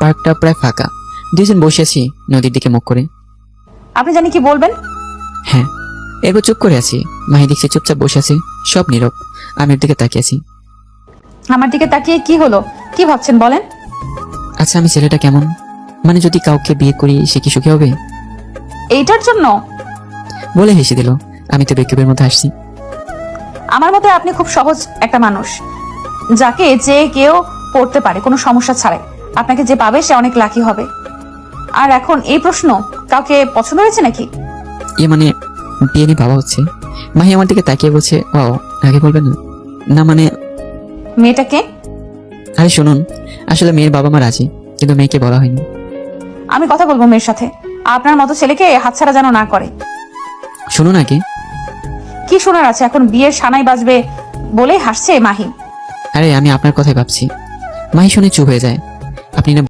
পার্কটা প্রায় ফাঁকা। দুইজন বসে আছি নদীর দিকে মুখ করে। আপনি জানি কি বলবেন? হ্যাঁ, এরপর চুপ করে আছি। মাহি দেখছি চুপচাপ বসে আছে, সব নীরব। আমি ওর দিকে তাকিয়ে আছি। আমার দিকে তাকিয়ে কি হলো? কি ভাবছেন বলেন? আচ্ছা, আমি ছেলেটা কেমন? মানে যদি কাউকে বিয়ে করি সে কি সুখী হবে? এইটার জন্য বলে হেসে দিল। আমি তো বেকুবের মধ্যে হাসছি। আমার মতে আপনি খুব সহজ একটা মানুষ, যাকে যে কেউ পড়তে পারে কোনো সমস্যা ছাড়াই। আপনাকে যে পাবে সে অনেক লাকি হবে। আর এখন এই প্রশ্ন, কাউকে পছন্দ হয়েছে নাকি? মানে বিয়ে নিয়ে ভাবা হচ্ছে। মাহি আমার দিকে তাকিয়ে বলছে, ও আগে বলবেন না? না মানে মেয়েটাকে? আরে শুনুন, আসলে মেয়ের বাবা মা রাজি, কিন্তু মেয়েকে বলা হয়নি। আমি কথা বলবো মেয়ের সাথে। আপনার মতো ছেলেকে হাতছাড়া যেন না করে। শুনুন আগে। কি শোনার আছে? এখন বিয়ের সানাই বাজবে বলেই হাসছে মাহি। আরে আমি আপনার কথাই ভাবছি। মাহি শুনে চুপ হয়ে যায়। আপনি না